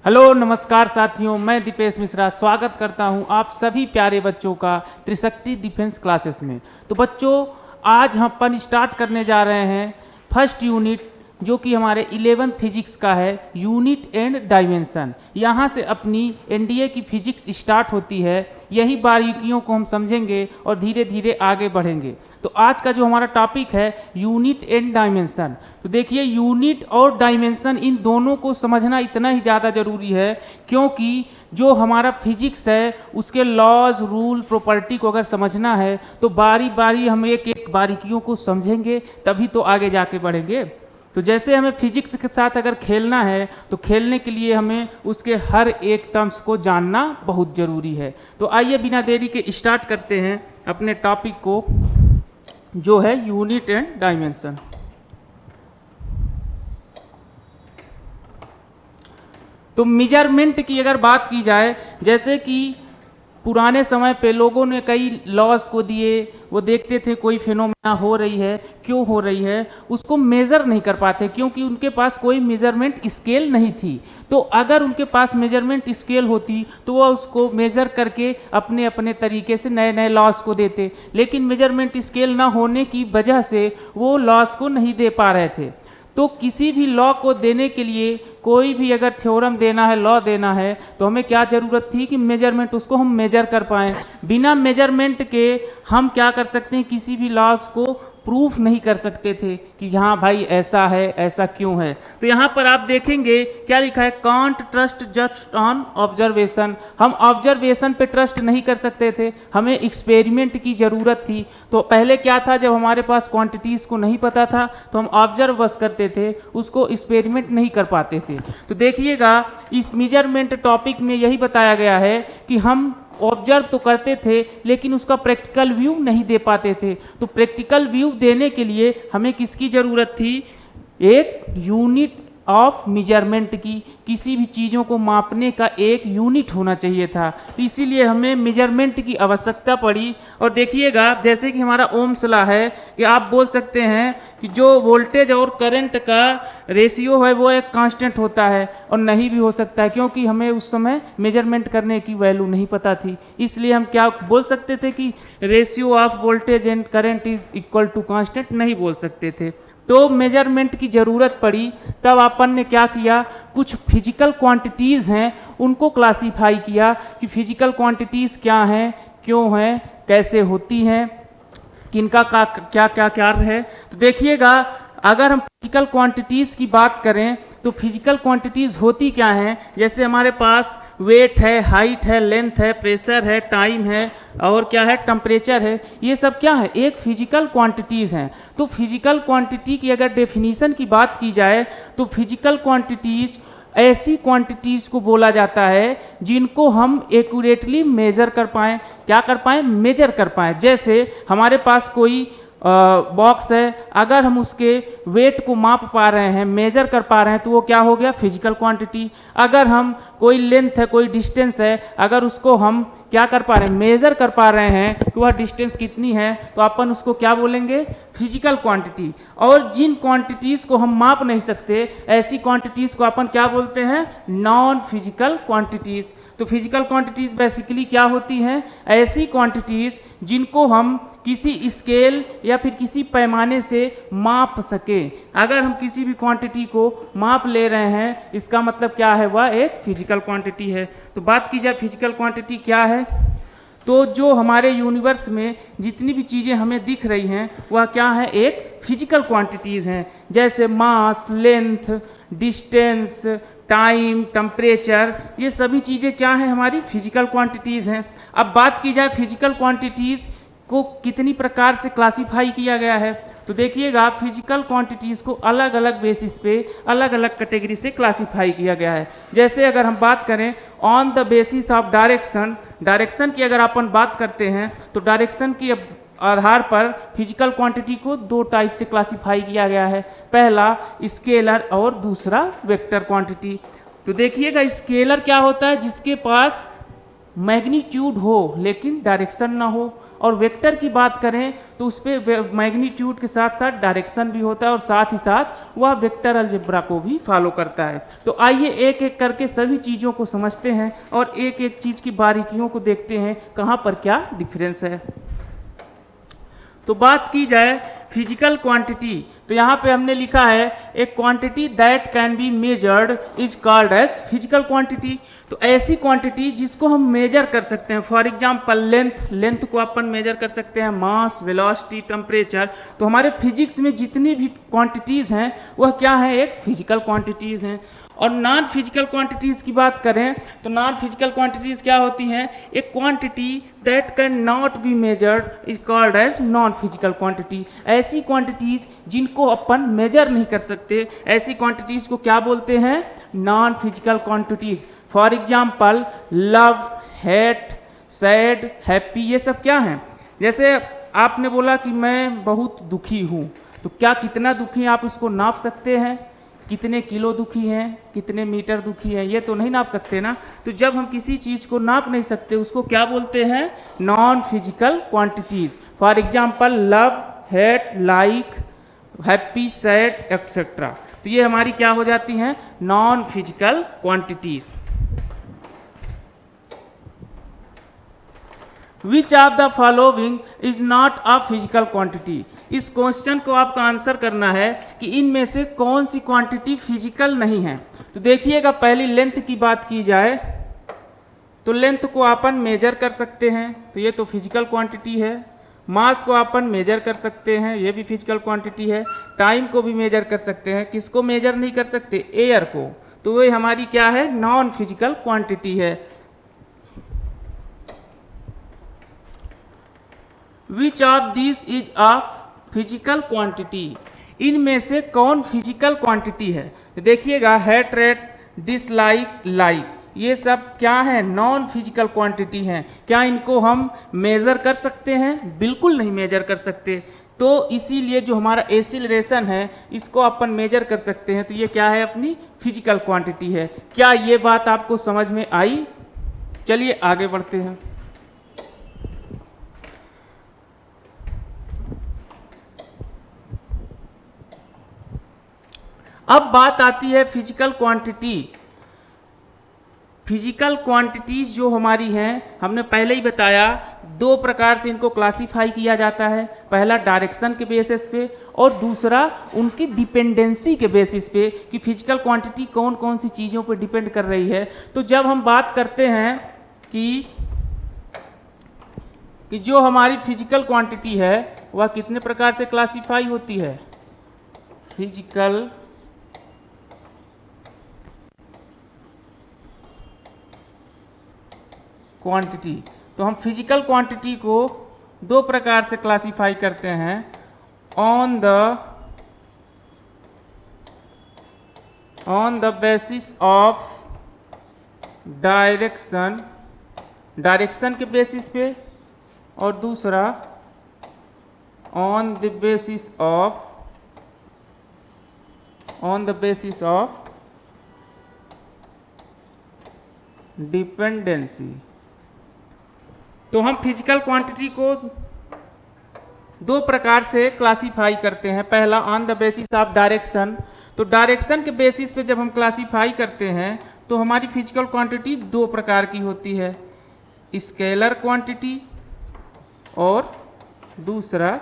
Hello नमस्कार साथियों, मैं दीपेश मिश्रा स्वागत करता हूं आप सभी प्यारे बच्चों का त्रिशक्ति डिफेंस क्लासेस में। तो बच्चों, आज हम अपन स्टार्ट करने जा रहे हैं फर्स्ट यूनिट, जो कि हमारे 11th फिजिक्स का है, यूनिट एंड डायमेंशन। यहाँ से अपनी एनडीए की फिजिक्स स्टार्ट होती है। यही बारीकियों को हम समझेंगे और धीरे धीरे आगे बढ़ेंगे। तो आज का जो हमारा टॉपिक है यूनिट एंड डायमेंशन। तो देखिए, यूनिट और डायमेंशन इन दोनों को समझना इतना ही ज़्यादा ज़रूरी है, क्योंकि जो हमारा फिजिक्स है उसके लॉज, रूल, प्रॉपर्टी को अगर समझना है तो बारी बारी हम एक एक बारीकियों को समझेंगे, तभी तो आगे जाके बढ़ेंगे। तो जैसे हमें फिजिक्स के साथ अगर खेलना है तो खेलने के लिए हमें उसके हर एक टर्म्स को जानना बहुत ज़रूरी है। तो आइए बिना देरी के स्टार्ट करते हैं अपने टॉपिक को, जो है यूनिट एंड डायमेंशन। तो मेजरमेंट की अगर बात की जाए, जैसे कि पुराने समय पे लोगों ने कई लॉज को दिए, वो देखते थे कोई फिनोमेना हो रही है, क्यों हो रही है, उसको मेज़र नहीं कर पाते क्योंकि उनके पास कोई मेज़रमेंट स्केल नहीं थी। तो अगर उनके पास मेज़रमेंट स्केल होती तो वह उसको मेज़र करके अपने अपने तरीके से नए नए लॉज को देते, लेकिन मेज़रमेंट स्केल ना होने की वजह से वो लॉज को नहीं दे पा रहे थे। तो किसी भी लॉ को देने के लिए, कोई भी अगर थ्योरम देना है, लॉ देना है, तो हमें क्या ज़रूरत थी कि मेजरमेंट, उसको हम मेजर कर पाएँ। बिना मेजरमेंट के हम क्या कर सकते हैं, किसी भी लॉज को प्रूफ नहीं कर सकते थे कि हाँ भाई ऐसा है, ऐसा क्यों है। तो यहाँ पर आप देखेंगे क्या लिखा है, can't trust just on observation. हम ऑब्जर्वेशन पे ट्रस्ट नहीं कर सकते थे, हमें एक्सपेरिमेंट की ज़रूरत थी। तो पहले क्या था, जब हमारे पास क्वांटिटीज़ को नहीं पता था तो हम ऑब्जर्व बस करते थे, उसको एक्सपेरिमेंट नहीं कर पाते थे। तो देखिएगा, इस मेजरमेंट टॉपिक में यही बताया गया है कि हम ऑब्जर्व तो करते थे लेकिन उसका प्रैक्टिकल व्यू नहीं दे पाते थे। तो प्रैक्टिकल व्यू देने के लिए हमें किसकी ज़रूरत थी, एक यूनिट ऑफ मेजरमेंट की। किसी भी चीज़ों को मापने का एक यूनिट होना चाहिए था, तो इसीलिए हमें मेजरमेंट की आवश्यकता पड़ी। और देखिएगा, जैसे कि हमारा ओम्स लॉ है कि आप बोल सकते हैं कि जो वोल्टेज और करंट का रेशियो है वो एक कांस्टेंट होता है, और नहीं भी हो सकता है क्योंकि हमें उस समय मेजरमेंट करने की वैल्यू नहीं पता थी। इसलिए हम क्या बोल सकते थे कि ratio of voltage and current is equal to constant, नहीं बोल सकते थे। तो मेजरमेंट की ज़रूरत पड़ी, तब अपन ने क्या किया, कुछ फिजिकल क्वांटिटीज़ हैं उनको क्लासीफाई किया कि फिजिकल क्वांटिटीज़ क्या हैं, क्यों हैं, कैसे होती हैं, किनका का क्या क्या कार्य है। तो देखिएगा, अगर हम फिजिकल क्वांटिटीज़ की बात करें तो फिजिकल क्वांटिटीज़ होती क्या हैं, जैसे हमारे पास वेट है, हाइट है, लेंथ है, प्रेशर है, टाइम है, और क्या है, टेम्परेचर है। ये सब क्या है, एक फिजिकल क्वांटिटीज़ हैं। तो फिजिकल क्वांटिटी की अगर डेफिनीशन की बात की जाए तो फिजिकल क्वांटिटीज़ ऐसी क्वांटिटीज़ को बोला जाता है जिनको हम एक्यूरेटली मेज़र कर पाएँ। क्या कर पाएँ, मेजर कर पाएँ। जैसे हमारे पास कोई बॉक्स है, अगर हम उसके वेट को माप पा रहे हैं, मेजर कर पा रहे हैं, तो वो क्या हो गया, फिजिकल क्वांटिटी। अगर हम कोई लेंथ है, कोई डिस्टेंस है, अगर उसको हम क्या कर पा रहे हैं, मेजर कर पा रहे हैं कि वह डिस्टेंस कितनी है, तो अपन उसको क्या बोलेंगे, फिजिकल क्वांटिटी। और जिन क्वांटिटीज़ को हम माप नहीं सकते, ऐसी क्वांटिटीज़ को अपन क्या बोलते हैं, नॉन फिजिकल क्वांटिटीज़। तो फिजिकल क्वांटिटीज़ बेसिकली क्या होती हैं, ऐसी क्वांटिटीज़ जिनको हम किसी स्केल या फिर किसी पैमाने से माप सके। अगर हम किसी भी क्वांटिटी को माप ले रहे हैं, इसका मतलब क्या है, वह एक फिजिकल क्वांटिटी है। तो बात की जाए फिजिकल क्वांटिटी क्या है, तो जो हमारे यूनिवर्स में जितनी भी चीज़ें हमें दिख रही हैं वह क्या है, एक फिजिकल क्वांटिटीज़ हैं। जैसे मास, लेंथ, डिस्टेंस, टाइम, टेम्परेचर, ये सभी चीज़ें क्या हैं, हमारी फिजिकल क्वांटिटीज़ हैं। अब बात की जाए फिजिकल क्वांटिटीज़ को कितनी प्रकार से क्लासीफाई किया गया है, तो देखिएगा, फिजिकल क्वांटिटीज़ को अलग अलग बेसिस पे, अलग अलग कैटेगरी से क्लासीफाई किया गया है। जैसे अगर हम बात करें on the basis of direction, direction की अगर अपन बात करते हैं तो डायरेक्शन के आधार पर फिजिकल क्वांटिटी को दो टाइप से क्लासीफाई किया गया है। पहला स्केलर और दूसरा वेक्टर क्वांटिटी। तो देखिएगा, स्केलर क्या होता है, जिसके पास मैग्नीट्यूड हो लेकिन डायरेक्शन ना हो, और वेक्टर की बात करें तो उस पर मैग्नीट्यूड के साथ साथ डायरेक्शन भी होता है और साथ ही साथ वह वेक्टर अलजेब्रा को भी फॉलो करता है। तो आइए एक एक करके सभी चीज़ों को समझते हैं और एक एक चीज़ की बारीकियों को देखते हैं कहाँ पर क्या डिफरेंस है। तो बात की जाए फिजिकल क्वांटिटी, तो यहाँ पे हमने लिखा है a quantity that can be measured is called as physical quantity. तो ऐसी क्वांटिटी जिसको हम मेजर कर सकते हैं, फॉर एग्जांपल लेंथ को अपन मेजर कर सकते हैं, मास, वेलोसिटी, टेम्परेचर। तो हमारे फिजिक्स में जितनी भी क्वांटिटीज़ हैं वह क्या है, एक फिजिकल क्वांटिटीज़ हैं। और नॉन फिजिकल क्वांटिटीज़ की बात करें तो नॉन फिजिकल क्वांटिटीज़ क्या होती हैं, एक quantity that can not be measured is called as non physical quantity. ऐसी क्वांटिटीज़ जिनको अपन मेजर नहीं कर सकते, ऐसी क्वांटिटीज़ को क्या बोलते हैं, non physical quantities. For example love, hate, sad, happy, ये सब क्या हैं। जैसे आपने बोला कि मैं बहुत दुखी हूँ, तो क्या कितना दुखी आप उसको नाप सकते हैं, कितने किलो दुखी हैं, कितने मीटर दुखी हैं, ये तो नहीं नाप सकते ना। तो जब हम किसी चीज़ को नाप नहीं सकते उसको क्या बोलते हैं, non physical quantities. For example love, hate, like, happy, sad etcetera. तो ये हमारी क्या हो जाती हैं, non physical quantities. Which of the following is not a physical quantity. इस क्वेश्चन को आपका आंसर करना है कि इनमें से कौन सी क्वांटिटी फिजिकल नहीं है। तो देखिएगा, पहली लेंथ की बात की जाए तो लेंथ को अपन मेजर कर सकते हैं, तो ये तो फिजिकल क्वांटिटी है। मास को अपन मेजर कर सकते हैं, ये भी फिजिकल क्वांटिटी है। टाइम को भी मेजर कर सकते हैं, किसको मेजर नहीं कर सकते, एयर को। तो वो हमारी क्या है, नॉन फिजिकल क्वांटिटी है। Which of this is a physical quantity. इनमें से कौन फिजिकल क्वांटिटी है। देखिएगा, हेट रेट, डिसलाइक, लाइक, ये सब क्या है, नॉन फिजिकल क्वांटिटी हैं। क्या इनको हम मेज़र कर सकते हैं, बिल्कुल नहीं मेजर कर सकते। तो इसीलिए जो हमारा एसिलरेशन है इसको अपन मेजर कर सकते हैं, तो ये क्या है, अपनी फिजिकल क्वांटिटी है। क्या ये बात आपको समझ में आई। चलिए आगे बढ़ते हैं। अब बात आती है फिजिकल क्वांटिटी। फिजिकल क्वांटिटीज जो हमारी हैं, हमने पहले ही बताया दो प्रकार से इनको क्लासिफाई किया जाता है। पहला डायरेक्शन के बेसिस पे और दूसरा उनकी डिपेंडेंसी के बेसिस पे कि फिजिकल क्वांटिटी कौन कौन सी चीज़ों पर डिपेंड कर रही है। तो जब हम बात करते हैं कि जो हमारी फिजिकल क्वांटिटी है वह कितने प्रकार से क्लासिफाई होती है, फिजिकल क्वांटिटी। तो हम फिजिकल क्वांटिटी को दो प्रकार से क्लासिफाई करते हैं, on the basis of direction के बेसिस पे, और दूसरा on the basis of dependency. तो हम फिजिकल क्वांटिटी को दो प्रकार से क्लासिफाई करते हैं। पहला on the basis of direction. तो डायरेक्शन के बेसिस पे जब हम क्लासिफाई करते हैं तो हमारी फिजिकल क्वांटिटी दो प्रकार की होती है, स्केलर क्वांटिटी और दूसरा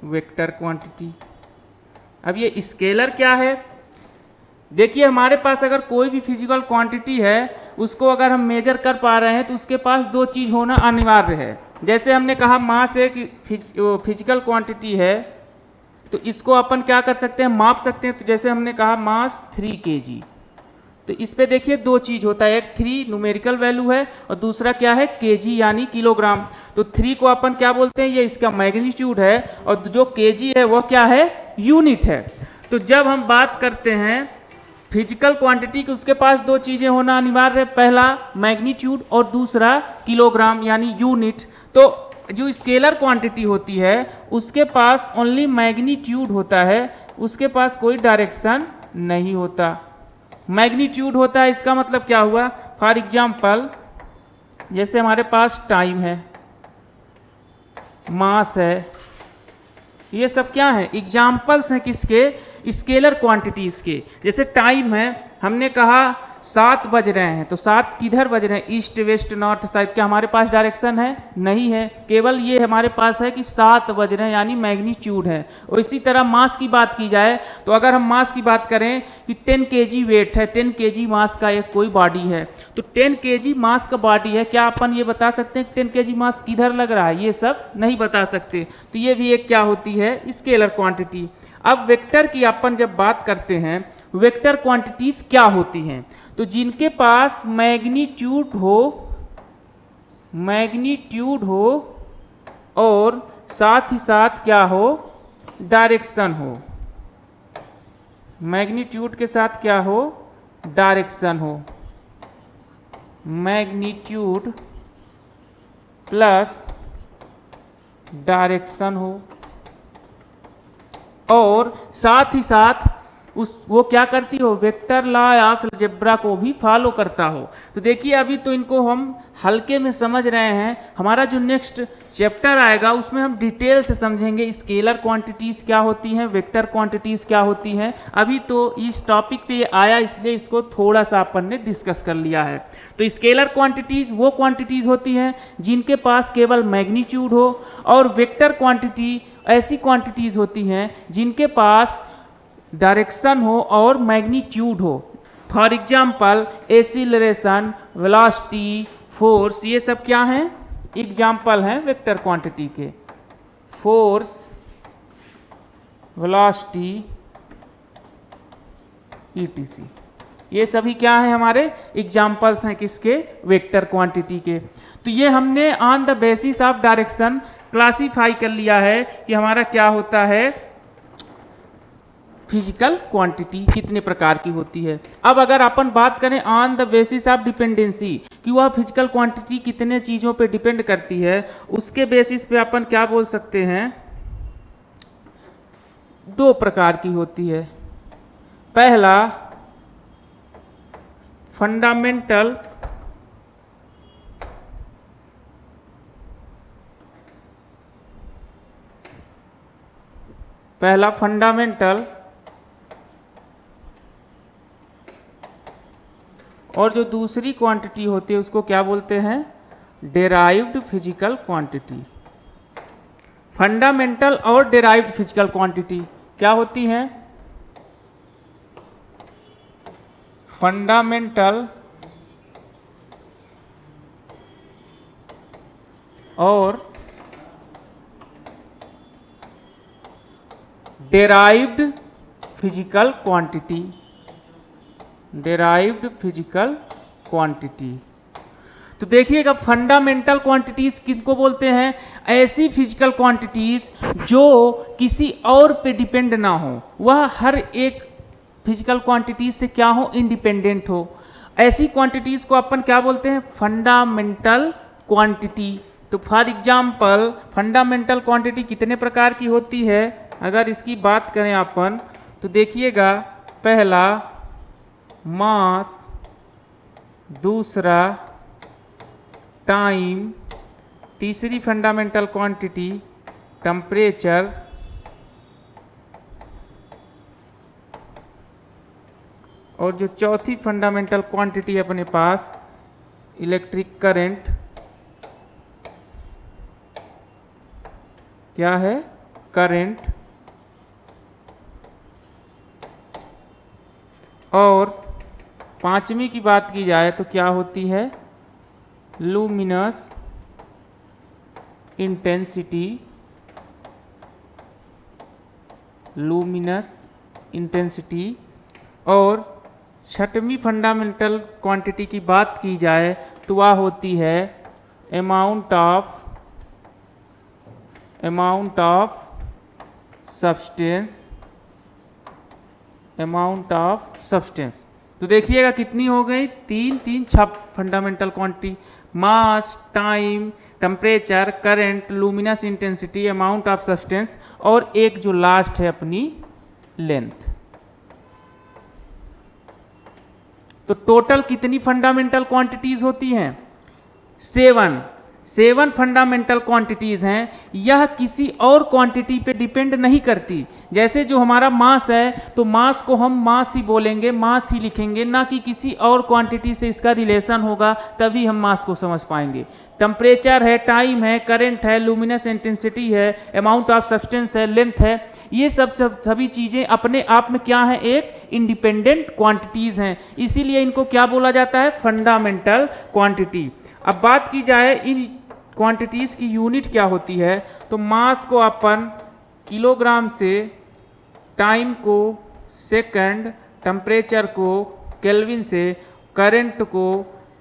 वेक्टर क्वांटिटी। अब ये स्केलर क्या है, देखिए हमारे पास अगर कोई भी फिजिकल क्वांटिटी है उसको अगर हम मेजर कर पा रहे हैं तो उसके पास दो चीज़ होना अनिवार्य है। जैसे हमने कहा मास एक फिजिकल क्वांटिटी है, तो इसको अपन क्या कर सकते हैं, माप सकते हैं। तो जैसे हमने कहा मास 3 kg, तो इस पे देखिए दो चीज़ होता है, एक 3 न्यूमेरिकल वैल्यू है और दूसरा क्या है, kg यानी किलोग्राम। तो 3 को अपन क्या बोलते हैं, ये इसका मैग्नीट्यूड है, और जो kg है वो क्या है, यूनिट है। तो जब हम बात करते हैं फिजिकल क्वांटिटी की, उसके पास दो चीज़ें होना अनिवार्य है, पहला मैग्नीट्यूड और दूसरा किलोग्राम यानी यूनिट। तो जो स्केलर क्वांटिटी होती है उसके पास ओनली मैग्नीट्यूड होता है, उसके पास कोई डायरेक्शन नहीं होता। मैग्नीट्यूड होता है, इसका मतलब क्या हुआ, फॉर एग्जाम्पल जैसे हमारे पास टाइम है, मास है, ये सब क्या है? एग्जाम्पल्स हैं किसके? स्केलर क्वांटिटीज के। जैसे टाइम है, हमने कहा 7 बज रहे हैं, तो 7 किधर बज रहे हैं? East west north side. क्या हमारे पास डायरेक्शन है? नहीं है, केवल ये हमारे पास है कि 7 बज रहे हैं, यानी मैग्नीट्यूड है। और इसी तरह मास की बात की जाए तो अगर हम मास की बात करें कि 10 kg वेट है, 10 kg मास का एक कोई बॉडी है, तो 10 kg मास का बॉडी है, क्या अपन ये बता सकते हैं कि 10 kg मास किधर लग रहा है? ये सब नहीं बता सकते। तो ये भी एक क्या होती है? Scalar quantity. अब वेक्टर की अपन जब बात करते हैं, वेक्टर क्वांटिटीज क्या होती हैं? तो जिनके पास मैग्नीट्यूड हो और साथ ही साथ क्या हो? डायरेक्शन हो। मैग्नीट्यूड के साथ क्या हो? डायरेक्शन हो। मैग्नीट्यूड प्लस डायरेक्शन हो, और साथ ही साथ वो क्या करती हो? वेक्टर लॉ ऑफ अलजेब्रा को भी फॉलो करता हो। तो देखिए, अभी तो इनको हम हल्के में समझ रहे हैं, हमारा जो नेक्स्ट चैप्टर आएगा उसमें हम डिटेल से समझेंगे स्केलर क्वांटिटीज क्या होती हैं, वेक्टर क्वांटिटीज क्या होती हैं। अभी तो इस टॉपिक पे आया, इसलिए इसको थोड़ा सा अपन ने डिस्कस कर लिया है। तो स्केलर क्वांटिटीज वो क्वांटिटीज होती हैं जिनके पास केवल मैग्नीट्यूड हो, और वेक्टर क्वांटिटी ऐसी क्वांटिटीज होती हैं जिनके पास डायरेक्शन हो और मैग्नीट्यूड हो। For example acceleration, velocity, force, ये सब क्या हैं? एग्जाम्पल हैं वेक्टर क्वांटिटी के। फोर्स, वेलोसिटी, ईटीसी, ये सभी क्या हैं? हमारे एग्जाम्पल्स हैं किसके? वेक्टर क्वांटिटी के। तो ये हमने on the basis of direction classify कर लिया है कि हमारा क्या होता है? फिजिकल क्वांटिटी कितने प्रकार की होती है। अब अगर अपन बात करें on the basis of dependency, कि वह फिजिकल क्वांटिटी कितने चीज़ों पे डिपेंड करती है, उसके बेसिस पे अपन क्या बोल सकते हैं? 2 प्रकार की होती है। पहला फंडामेंटल और जो दूसरी क्वांटिटी होती है उसको क्या बोलते हैं? Derived physical quantity. फंडामेंटल और डेराइव्ड फिजिकल क्वांटिटी क्या होती हैं? फंडामेंटल और derived physical quantity. Derived physical quantity. तो देखिएगा, फंडामेंटल क्वांटिटीज किनको बोलते हैं? ऐसी फिजिकल क्वांटिटीज जो किसी और पे डिपेंड ना हो, वह हर एक फिजिकल क्वांटिटीज से क्या हो? इंडिपेंडेंट हो। ऐसी क्वांटिटीज को अपन क्या बोलते हैं? Fundamental quantity. तो फॉर एग्जाम्पल फंडामेंटल क्वांटिटी कितने प्रकार की होती है? अगर इसकी बात करें अपन तो देखिएगा, पहला मास, दूसरा टाइम, तीसरी फंडामेंटल क्वांटिटी टेम्परेचर, और जो चौथी फंडामेंटल क्वांटिटी अपने पास इलेक्ट्रिक करंट। क्या है? करंट। और पांचवी की बात की जाए तो क्या होती है? Luminous intensity. Luminous intensity. और छठवीं फंडामेंटल क्वांटिटी की बात की जाए तो वह होती है amount of substance. Amount of substance. तो देखिएगा कितनी हो गई? 6 fundamental quantity. Mass, time, temperature, current, luminous intensity, amount of substance, और एक जो लास्ट है अपनी लेंथ। तो टोटल कितनी फंडामेंटल क्वांटिटीज होती हैं? 7। 7 फंडामेंटल क्वांटिटीज़ हैं, यह किसी और क्वांटिटी पे डिपेंड नहीं करती। जैसे जो हमारा मास है तो मास को हम मास ही बोलेंगे, मास ही लिखेंगे, ना कि किसी और क्वांटिटी से इसका रिलेशन होगा तभी हम मास को समझ पाएंगे। टेम्परेचर है, टाइम है, करंट है, लुमिनस इंटेंसिटी है, अमाउंट ऑफ सब्सटेंस है, लेंथ है, ये सभी चीज़ें अपने आप में क्या है, एक इंडिपेंडेंट क्वांटिटीज़ हैं, इसीलिए इनको क्या बोला जाता है, फंडामेंटल क्वांटिटी। अब बात की जाए इन क्वांटिटीज़ की यूनिट क्या होती है, तो मास को अपन किलोग्राम से, टाइम को सेकंड, टेम्परेचर को केल्विन से, करंट को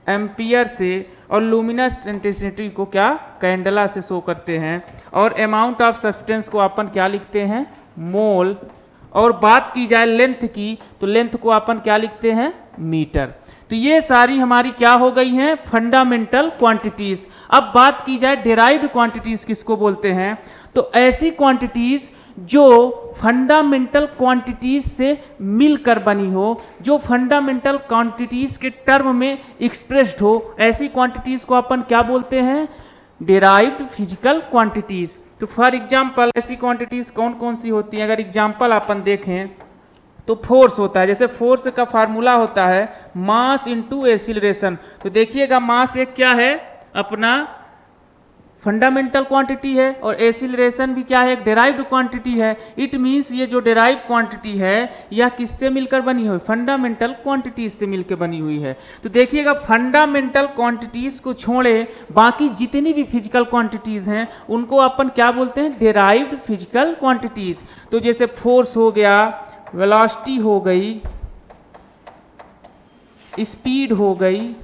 एम्पियर से और लुमिनस इंटेंसिटी को क्या, कैंडला से शो करते हैं, और अमाउंट ऑफ सब्सटेंस को अपन क्या लिखते हैं, मोल। और बात की जाए लेंथ की तो लेंथ को अपन क्या लिखते हैं, मीटर। तो ये सारी हमारी क्या हो गई हैं, फंडामेंटल क्वांटिटीज। अब बात की जाए डिराइव्ड क्वांटिटीज किसको बोलते हैं, तो ऐसी क्वांटिटीज जो फंडामेंटल क्वांटिटीज से मिलकर बनी हो, जो फंडामेंटल क्वांटिटीज के टर्म में एक्सप्रेस्ड हो, ऐसी क्वांटिटीज को अपन क्या बोलते हैं, डिराइव्ड फिजिकल क्वांटिटीज। तो फॉर एग्जांपल ऐसी क्वांटिटीज कौन कौन सी होती हैं, अगर एग्जांपल अपन देखें तो फोर्स होता है। जैसे फोर्स का फार्मूला होता है मास इनटू एक्सीलरेशन। तो देखिएगा मास एक क्या है, अपना फंडामेंटल क्वांटिटी है, और एक्सीलरेशन भी क्या है, एक डिराइव्ड क्वांटिटी है। इट मींस ये जो डिराइव्ड क्वांटिटी है यह किससे मिलकर बनी हुई, फंडामेंटल क्वांटिटीज से मिलकर बनी हुई है। तो देखिएगा फंडामेंटल क्वांटिटीज को छोड़े बाकी जितनी भी फिजिकल क्वांटिटीज हैं उनको अपन क्या बोलते हैं, डिराइव्ड फिजिकल क्वांटिटीज। तो जैसे फोर्स हो गया, वेलोसिटी हो गई, स्पीड हो गई,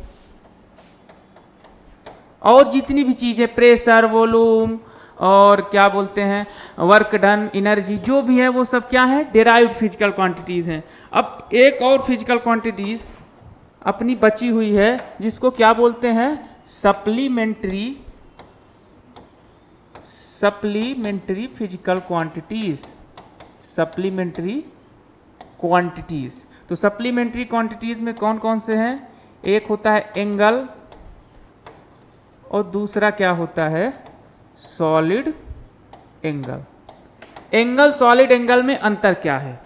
और जितनी भी चीज़ें, प्रेशर, वॉल्यूम, और क्या बोलते हैं, वर्क डन, एनर्जी, जो भी है वो सब क्या है, डिराइव्ड फिजिकल क्वांटिटीज़ हैं। अब एक और फिजिकल क्वांटिटीज़ अपनी बची हुई है जिसको क्या बोलते हैं, supplementary physical quantities, supplementary quantities. तो सप्लीमेंट्री क्वांटिटीज़ में कौन कौन से हैं, एक होता है एंगल और दूसरा क्या होता है, solid angle. Angle solid angle में अंतर क्या है,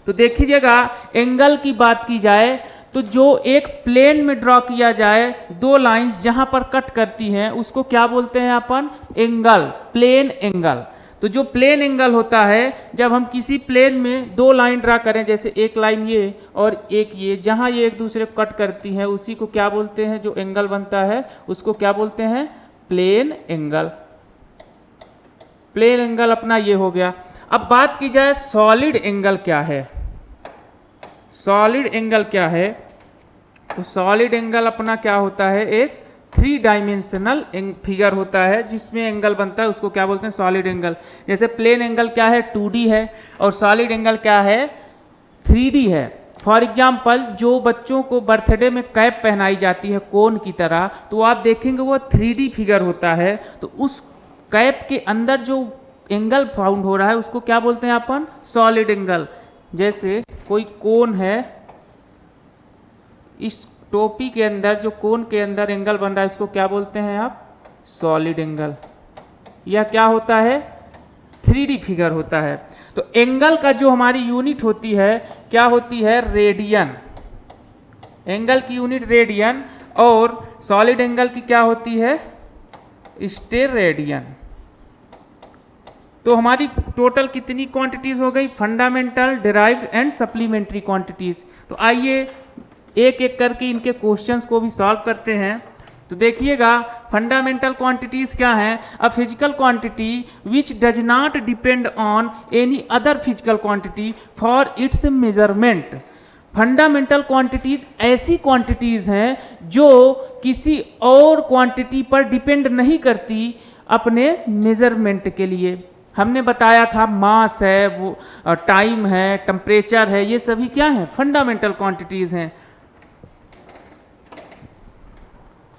तो देखिएगा एंगल की बात की जाए तो जो एक प्लेन में ड्रॉ किया जाए, दो लाइंस जहां पर कट करती हैं उसको क्या बोलते हैं अपन, एंगल, प्लेन एंगल। तो जो प्लेन एंगल होता है, जब हम किसी प्लेन में दो लाइन ड्रा करें, जैसे एक लाइन ये और एक ये, जहां ये एक दूसरे को कट करती हैं उसी को क्या बोलते हैं, जो एंगल बनता है उसको क्या बोलते हैं, प्लेन एंगल। प्लेन एंगल अपना ये हो गया। अब बात की जाए सॉलिड एंगल क्या है, सॉलिड एंगल क्या है, तो सॉलिड एंगल अपना क्या होता है, एक 3 डायमेंशनल फिगर होता है जिसमें एंगल बनता है, उसको क्या बोलते हैं, सॉलिड एंगल। जैसे प्लेन एंगल क्या है, 2D है, और सॉलिड एंगल क्या है, 3D है। फॉर एग्जाम्पल जो बच्चों को बर्थडे में कैप पहनाई जाती है कोन की तरह, तो आप देखेंगे वो 3D फिगर होता है। तो उस कैप के अंदर जो एंगल फाउंड हो रहा है उसको क्या बोलते हैं अपन, सॉलिड एंगल। जैसे कोई कोन है, इस टोपी के अंदर जो कोन के अंदर एंगल बन रहा है इसको क्या बोलते हैं आप, सॉलिड एंगल। यह क्या होता है, 3D फिगर होता है। तो एंगल का जो हमारी यूनिट होती है क्या होती है, रेडियन। एंगल की यूनिट रेडियन, और सॉलिड एंगल की क्या होती है, स्टेरेडियन। तो हमारी टोटल कितनी क्वांटिटीज हो गई, fundamental, derived and supplementary quantities. तो आइए एक एक करके इनके क्वेश्चंस को भी सॉल्व करते हैं। तो देखिएगा फंडामेंटल क्वांटिटीज क्या हैं, a physical quantity which does not depend on any other physical quantity for its measurement. Fundamental quantities ऐसी क्वांटिटीज हैं जो किसी और क्वांटिटी पर डिपेंड नहीं करती अपने मेजरमेंट के लिए। हमने बताया था मास है, वो टाइम है, टेम्परेचर है, ये सभी क्या हैं, फंडामेंटल क्वांटिटीज हैं।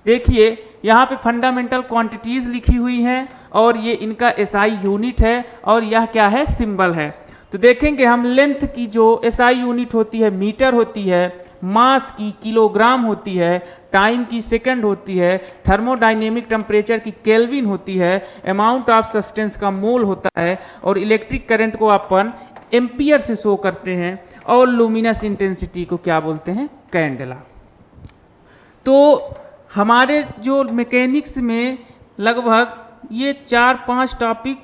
देखिए यहाँ पे फंडामेंटल क्वांटिटीज लिखी हुई हैं और ये इनका एसआई यूनिट है और यह क्या है, सिंबल है। तो देखेंगे हम लेंथ की जो एसआई यूनिट होती है मीटर होती है, मास की किलोग्राम होती है, टाइम की सेकंड होती है, थर्मोडाइनेमिक टेम्परेचर की केल्विन होती है, अमाउंट ऑफ सब्सटेंस का मोल होता है, और इलेक्ट्रिक करंट को अपन एम्पियर से शो करते हैं, और लुमिनस इंटेंसिटी को क्या बोलते हैं, कैंडेला। तो हमारे जो मैकेनिक्स में लगभग ये 4-5 टॉपिक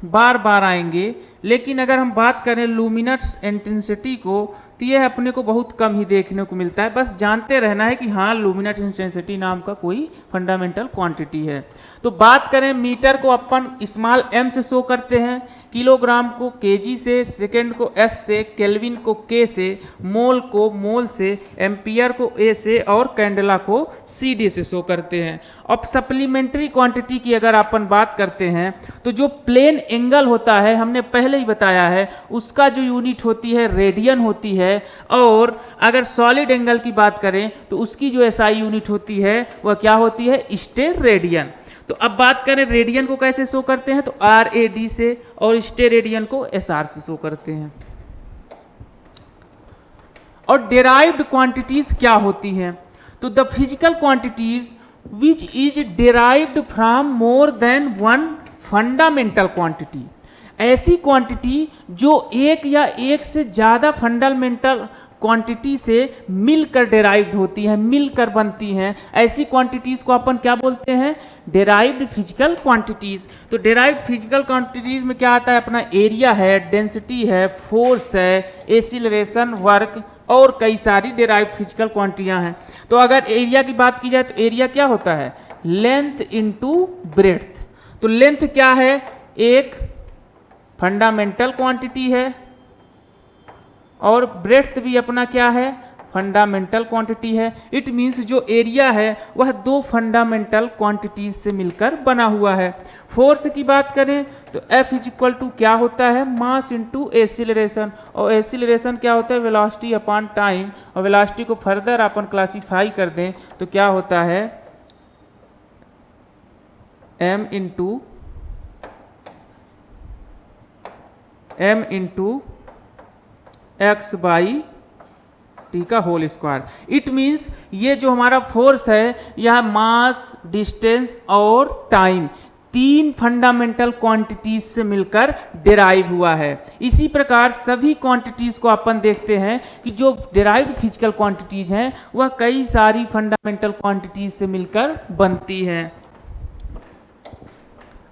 बार बार आएंगे, लेकिन अगर हम बात करें लुमिनस इंटेंसिटी को तो यह अपने को बहुत कम ही देखने को मिलता है। बस जानते रहना है कि हाँ लुमिनस इंटेंसिटी नाम का कोई फंडामेंटल क्वांटिटी है। तो बात करें मीटर को अपन स्मॉल m से शो करते हैं, किलोग्राम को kg से, सेकेंड को s से, केल्विन को k से, मोल को मोल से, एम्पियर को a से, और कैंडेला को cd से शो करते हैं। अब सप्लीमेंट्री क्वांटिटी की अगर अपन बात करते हैं तो जो प्लेन एंगल होता है, हमने पहले ही बताया है, उसका जो यूनिट होती है रेडियन होती है, और अगर सॉलिड एंगल की बात करें तो उसकी जो एसआई यूनिट होती है वह क्या होती है, स्टेरेडियन। तो अब बात करें रेडियन को कैसे शो करते हैं, तो RAD से, और स्टेरेडियन को SR से शो करते हैं। और डेराइव्ड क्वांटिटीज क्या होती हैं, तो the physical quantities which is derived from more than one fundamental quantity, ऐसी क्वांटिटी जो एक या एक से ज़्यादा फंडामेंटल क्वांटिटी से मिलकर डेराइव्ड होती हैं, मिलकर बनती हैं, ऐसी क्वांटिटीज को अपन क्या बोलते हैं, डेराइव्ड फिजिकल क्वांटिटीज। तो डेराइव्ड फिजिकल क्वांटिटीज में क्या आता है, अपना एरिया है, डेंसिटी है, फोर्स है, एसिलरेशन, वर्क, और कई सारी डेराइव्ड फिजिकल क्वांटिटियां हैं। तो अगर एरिया की बात की जाए तो एरिया क्या होता है, लेंथ इनटू ब्रेड्थ। तो लेंथ क्या है, एक फंडामेंटल क्वांटिटी है, और ब्रेड्थ भी अपना क्या है, फंडामेंटल क्वांटिटी है। इट मीन्स जो एरिया है वह दो फंडामेंटल क्वांटिटीज से मिलकर बना हुआ है। फोर्स की बात करें तो F इज इक्वल टू क्या होता है, मास इनटू एसिलरेशन, और एसिलरेशन क्या होता है, वेलोसिटी अपॉन टाइम, और वेलोसिटी को फर्दर अपन क्लासीफाई कर दें तो क्या होता है, m into x by T का होल स्क्वायर। इट मीन्स ये जो हमारा फोर्स है यह मास, डिस्टेंस और टाइम, तीन फंडामेंटल क्वांटिटीज से मिलकर डिराइव हुआ है। इसी प्रकार सभी क्वांटिटीज को अपन देखते हैं कि जो डिराइव्ड फिजिकल क्वांटिटीज हैं वह कई सारी फंडामेंटल क्वांटिटीज से मिलकर बनती हैं।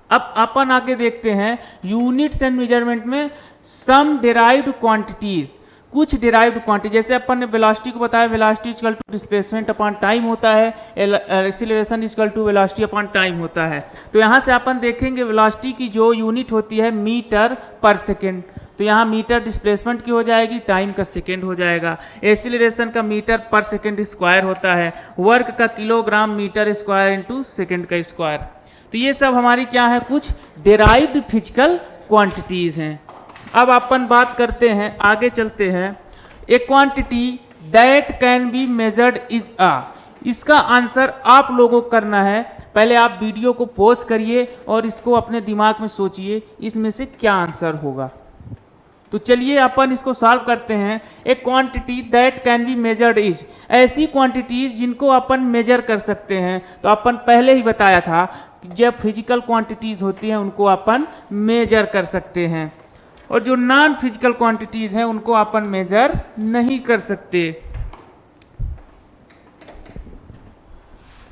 अब अपन आगे देखते हैं यूनिट्स एंड मेजरमेंट में सम डिराइव्ड क्वांटिटीज, कुछ डिराइव्ड क्वांटिटी, जैसे अपन ने वेलोसिटी को बताया, velocity equal to displacement upon time होता है, acceleration equal to velocity upon time होता है। तो यहाँ से अपन देखेंगे वेलोसिटी की जो यूनिट होती है मीटर पर सेकेंड, तो यहाँ मीटर डिस्प्लेसमेंट की हो जाएगी, टाइम का सेकेंड हो जाएगा। एक्सीलरेशन का मीटर पर सेकेंड स्क्वायर होता है, वर्क का kilogram metre square into second का स्क्वायर। तो ये सब हमारी क्या है, कुछ डिराइव्ड फिजिकल क्वांटिटीज हैं। अब अपन बात करते हैं, आगे चलते हैं, ए quantity that can be measured is a, इसका आंसर आप लोगों को करना है। पहले आप वीडियो को पॉज करिए और इसको अपने दिमाग में सोचिए इसमें से क्या आंसर होगा। तो चलिए अपन इसको सॉल्व करते हैं। ए quantity that can be measured is, ऐसी क्वांटिटीज जिनको अपन मेजर कर सकते हैं। तो अपन पहले ही बताया था कि जब फिजिकल क्वांटिटीज होती हैं उनको अपन मेजर कर सकते हैं, और जो नॉन फिजिकल क्वांटिटीज हैं उनको अपन मेजर नहीं कर सकते।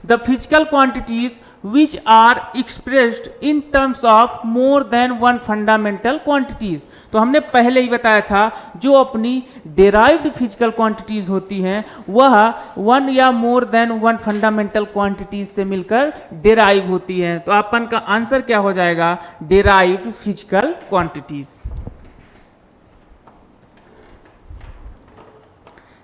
The physical quantities which are expressed in terms of more than one fundamental quantities, तो हमने पहले ही बताया था जो अपनी डेराइव्ड फिजिकल क्वांटिटीज होती हैं वह वन या मोर देन वन फंडामेंटल क्वांटिटीज से मिलकर डेराइव होती हैं। तो अपन का आंसर क्या हो जाएगा, derived physical quantities.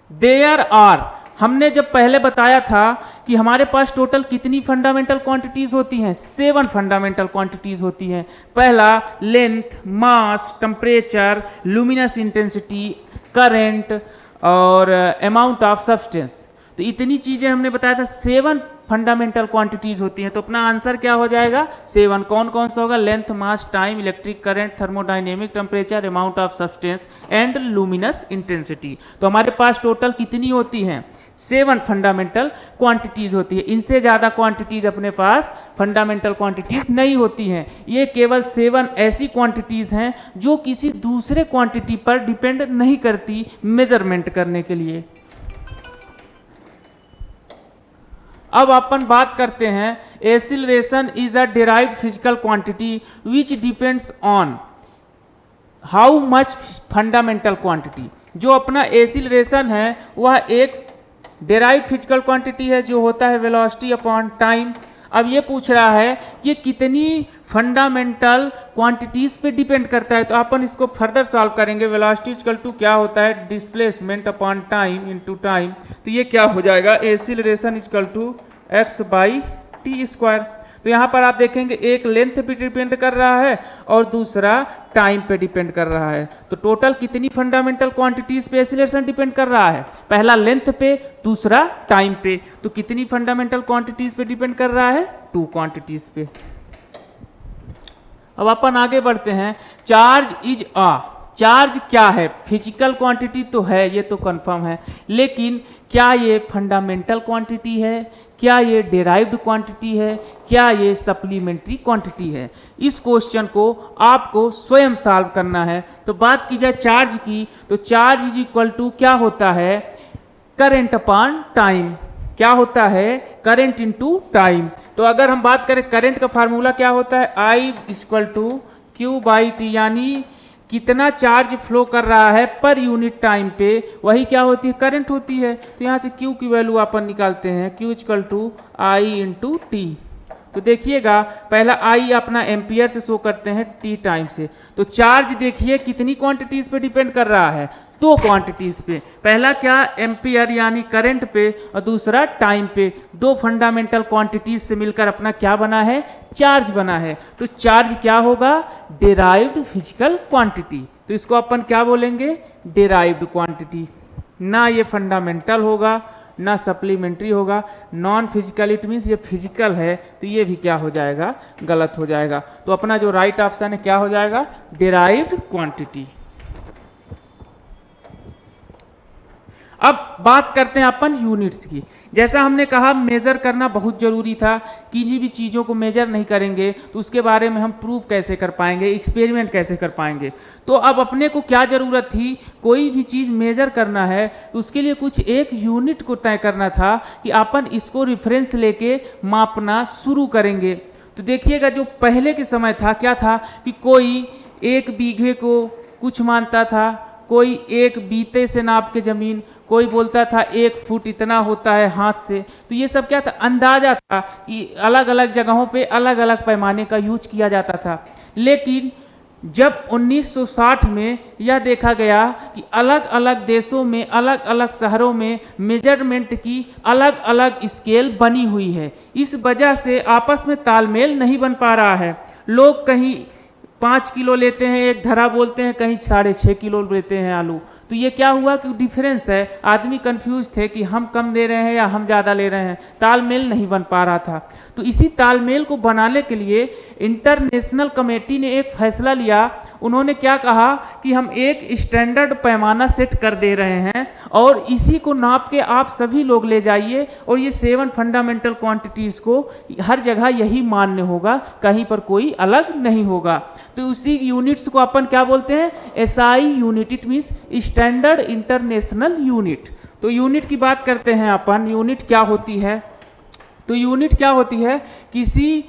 There are, हमने जब पहले बताया था कि हमारे पास टोटल कितनी फंडामेंटल क्वांटिटीज होती हैं, 7 फंडामेंटल क्वांटिटीज होती हैं। पहला length, mass, temperature, luminous intensity, current और अमाउंट ऑफ सब्सटेंस। तो इतनी चीजें हमने बताया था, 7 फंडामेंटल क्वांटिटीज होती हैं। तो अपना आंसर क्या हो जाएगा, 7। कौन कौन सा होगा, length, mass, time, electric current, thermodynamic, temperature, amount of substance and luminous intensity. तो हमारे पास टोटल कितनी होती हैं, 7 फंडामेंटल क्वांटिटीज होती है। इनसे ज़्यादा क्वांटिटीज अपने पास फंडामेंटल क्वांटिटीज नहीं होती हैं। ये केवल 7 ऐसी क्वांटिटीज हैं जो किसी दूसरे क्वांटिटी पर डिपेंड नहीं करती मेजरमेंट करने के लिए। अब अपन बात करते हैं acceleration is a derived physical quantity which depends on how much fundamental quantity. जो अपना एक्सीलरेशन है वह एक डिराइव्ड फिजिकल क्वांटिटी है जो होता है वेलोसिटी अपॉन टाइम। अब ये पूछ रहा है कि कितनी फंडामेंटल क्वांटिटीज पे डिपेंड करता है, तो अपन इसको फर्दर सॉल्व करेंगे। वेलोसिटी इक्वल टू क्या होता है, displacement upon time into time. तो ये क्या हो जाएगा, acceleration equal to x by T square. तो यहाँ पर आप देखेंगे एक लेंथ पे डिपेंड कर रहा है और दूसरा टाइम पे डिपेंड कर रहा है। तो टोटल कितनी फंडामेंटल क्वांटिटीज पे एक्सीलरेशन डिपेंड कर रहा है, पहला लेंथ पे, दूसरा टाइम पे। तो कितनी फंडामेंटल क्वांटिटीज पे डिपेंड कर रहा है, 2 क्वांटिटीज पे। अब अपन आगे बढ़ते हैं। चार्ज इज अ, चार्ज क्या है, फिजिकल क्वांटिटी तो है, ये तो कंफर्म है, लेकिन क्या ये फंडामेंटल क्वांटिटी है, क्या ये डिराइव्ड क्वांटिटी है, क्या ये सप्लीमेंट्री क्वांटिटी है। इस क्वेश्चन को आपको स्वयं सॉल्व करना है। तो बात की जाए चार्ज की, तो चार्ज इज इक्वल टू क्या होता है, करंट अपॉन टाइम। क्या होता है, करंट इनटू टाइम। तो अगर हम बात करें करंट का फार्मूला क्या होता है, I equal to Q by T, यानी कितना चार्ज फ्लो कर रहा है पर यूनिट टाइम पे, वही क्या होती है, करंट होती है। तो यहाँ से Q की वैल्यू अपन निकालते हैं, Q equal to I into T. तो देखिएगा पहला I अपना एम्पियर से शो करते हैं T टाइम से। तो चार्ज देखिए कितनी क्वांटिटीज पे डिपेंड कर रहा है, 2 क्वांटिटीज पे। पहला क्या, एम्पियर यानी करंट पे, और दूसरा टाइम पे। 2 फंडामेंटल क्वांटिटीज से मिलकर अपना क्या बना है, चार्ज बना है। तो चार्ज क्या होगा, डिराइव्ड फिजिकल क्वांटिटी। तो इसको अपन क्या बोलेंगे, डिराइव्ड क्वांटिटी। ना ये फंडामेंटल होगा ना सप्लीमेंट्री होगा, नॉन फिजिकल, इट मीन्स ये फिजिकल है, तो ये भी क्या हो जाएगा, गलत हो जाएगा। तो अपना जो राइट ऑप्शन है क्या हो जाएगा, डिराइव्ड क्वांटिटी। अब बात करते हैं अपन यूनिट्स की। जैसा हमने कहा मेजर करना बहुत जरूरी था, किसी भी चीज़ों को मेजर नहीं करेंगे तो उसके बारे में हम प्रूव कैसे कर पाएंगे, एक्सपेरिमेंट कैसे कर पाएंगे। तो अब अपने को क्या ज़रूरत थी, कोई भी चीज़ मेजर करना है तो उसके लिए कुछ एक यूनिट को तय करना था कि अपन इसको रेफरेंस लेके मापना शुरू करेंगे। तो देखिएगा जो पहले के समय था क्या था कि कोई 1 बीघे को कुछ मानता था, कोई 1 बीते से नाप के ज़मीन, कोई बोलता था 1 फुट इतना होता है हाथ से। तो ये सब क्या था, अंदाजा था कि अलग अलग जगहों पे अलग अलग पैमाने का यूज किया जाता था। लेकिन जब 1960 में यह देखा गया कि अलग अलग देशों में अलग अलग शहरों में मेजरमेंट की अलग अलग स्केल बनी हुई है, इस वजह से आपस में तालमेल नहीं बन पा रहा है। लोग कहीं 5 किलो लेते हैं एक धरा बोलते हैं, कहीं 6.5 किलो लेते हैं आलू। तो ये क्या हुआ कि डिफरेंस है, आदमी कंफ्यूज थे कि हम कम दे रहे हैं या हम ज़्यादा ले रहे हैं, तालमेल नहीं बन पा रहा था। तो इसी तालमेल को बनाने के लिए इंटरनेशनल कमेटी ने एक फैसला लिया। उन्होंने क्या कहा कि हम एक स्टैंडर्ड पैमाना सेट कर दे रहे हैं और इसी को नाप के आप सभी लोग ले जाइए और ये 7 फंडामेंटल क्वांटिटीज़ को हर जगह यही मान्य होगा, कहीं पर कोई अलग नहीं होगा। तो उसी यूनिट्स को अपन क्या बोलते हैं, SI unit, it means standard international unit. तो यूनिट की बात करते हैं अपन, यूनिट क्या होती है। तो यूनिट क्या होती है, किसी